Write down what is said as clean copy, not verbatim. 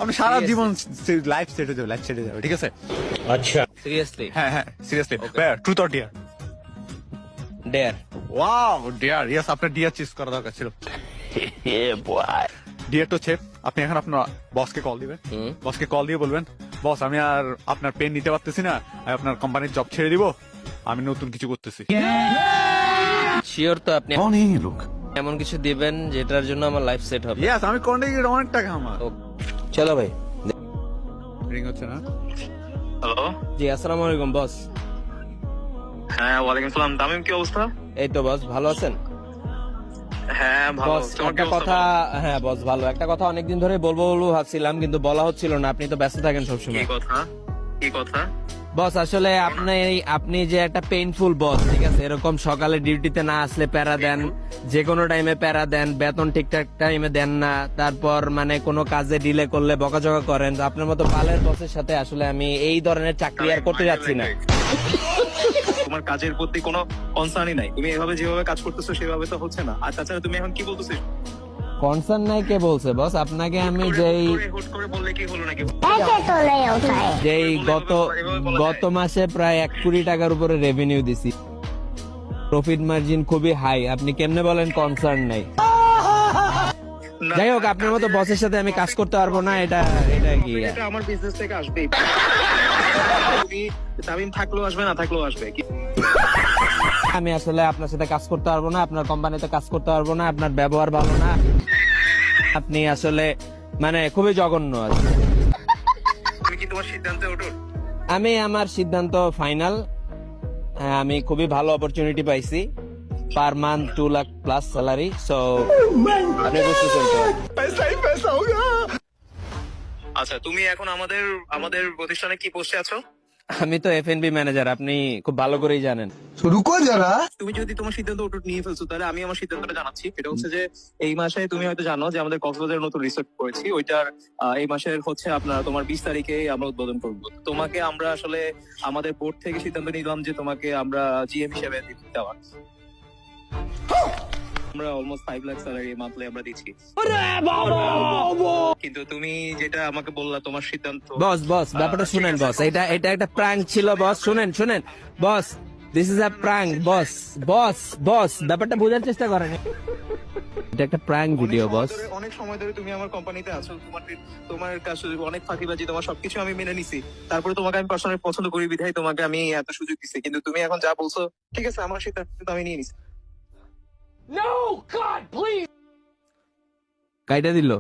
আপনি সারা জীবন life set হয়ে যাবে, লাইফ সেট হয়ে যাবে, ঠিক আছে? আচ্ছা সিরিয়াসলি? হ্যাঁ হ্যাঁ, seriously. Truth or dare? Dare. Wow, dare. Yes, আপনার ডিয়ার চিজ করা দরকার ছিল। ডিয়ারটা হচ্ছে আপনি এখন আপনার বসকে কল দিবেন। বসকে কল দিয়ে বলবেন, বস আমি আর আপনার পেন নিতে পারতেছি না, আমি আপনার কোম্পানির জব ছেড়ে দিব, আমি নতুন কিছু করতেছি। শিওর তো আপনি এমন কিছু দিবেন যেটার জন্য আমার লাইফ সেট হবে? ইয়েস, আমি কন্ট্রাক্টে অনেক টাকা আমার। চলো ভাই। রিং হচ্ছে না? হ্যালো। জি আসসালামু আলাইকুম বস। হ্যাঁ ওয়ালাইকুম সালাম। তামিম, কি অবস্থা? এই তো বস, ভালো আছেন? হ্যাঁ ভালো। বস তোমার কি একটা অবস্থা? কথা, হ্যাঁ বস ভালো। একটা কথা অনেকদিন ধরে বলবো বলবো ভাবছিলাম, কিন্তু বলা হচ্ছিল না, আপনি তো ব্যস্ত থাকেন কি সবসময়। কথা? কি কথা? বস আসলে আপনি যে একটা পেইনফুল বস, ঠিক আছে? এরকম সকালে ডিউটিতে না আসলে প্যারা দেন, যে কোনো টাইমে প্যারা দেন, বেতন ঠিকঠাক টাইমে দেন না, তারপর মানে কোনো কাজে ডিলে করলে বকাঝকা করেন। তো আপনার মতো বালের বসের সাথে আসলে আমি এই ধরনের চাকরি আর করতে যাচ্ছি না। তোমার কাজের প্রতি কোনো কনসার্নই নাই। তুমি এভাবে যেভাবে কাজ করতেছো সেভাবে তো হচ্ছে না। আর তাছাড়া তুমি এখন কি বলতেছো? কনসার্ন নাই কে বলছে বস? আপনাকে আমি হুট করে বললে কি হলো নাকি? যেই গত মাসে প্রায় 1 কোটি টাকার উপরে রেভিনিউ দিছি, প্রফিট মার্জিন খুবই হাই, আপনি কেমনে বলেন কনসার্ন নাই? না, যাই হোক, আপনার মতো বসের সাথে আমি কাজ করতে পারবো না, এটা কি? এটা আমার বিজনেস থেকে আসবেই। তুমি তামিম থাকলেও আসবে, না থাকলেও আসবে। আমি আসলে আপনার সাথে কাজ করতে পারবো না, আপনার কোম্পানিতে কাজ করতে পারবো না, আপনার ব্যবহার ভালো না, আপনি আসলে মানে খুবই জঘন্য আর কি। তুমি কি তোমার সিদ্ধান্তে অটল? আমি আমার সিদ্ধান্ত ফাইনাল। আমি খুবই ভালো অপরচুনিটি পাইছি, per month 2 lakh plus salary. So আপনি বুঝতেছেন তো। আচ্ছা, তুমি এখন আমাদের প্রতিষ্ঠানে কি পোস্টে আছো? আমি তো এফএনবি ম্যানেজার, আপনি খুব ভালো করেই জানেন। रुको जरा। তুমি যদি তোমার সিদ্ধান্ত অটুট নিয়ে ফেলছো, তাহলে আমি আমার সিদ্ধান্তটা জানাচ্ছি। এটা হচ্ছে যে এই মাসে তুমি হয়তো জানো যে আমাদের কক্সবাজারে নতুন রিসোর্ট করেছি, ওইটার এই মাসের হচ্ছে তোমার 20 তারিখে আমরা উদ্বোধন করবো। তোমাকে আমরা আসলে আমাদের বোর্ড থেকে সিদ্ধান্ত নিলাম যে তোমাকে আমরা জিএম হিসেবে দেওয়া। আমরা অলমোস্ট 5 লাখ স্যালারি মান্থলি আমরা দিচ্ছি। কিন্তু তুমি যেটা আমাকে বললা তোমার সিদ্ধান্ত। বস ব্যাপারটা শুনেন বস, এটা একটা প্র্যাঙ্ক ছিল বস। শুনেন বস, দিস ইজ আ প্র্যাঙ্ক বস, ব্যাপারটা বোঝার চেষ্টা করেন। এটা একটা প্র্যাঙ্ক ভিডিও বস। অনেক সময় ধরে তুমি আমার কোম্পানিতে আছো, তোমার কাছে অনেক ফাঁকিবাজি, তোমার সবকিছু আমি মেনে নিছি। তারপরে তোমাকে আমি পার্সোনালি পছন্দ করি বিধায় তোমাকে আমি এত সুযোগ দিচ্ছি। কিন্তু তুমি এখন যা বলছো, ঠিক আছে, আমার সিদ্ধান্ত আমি নিয়ে নিছি। কাইটা দিল।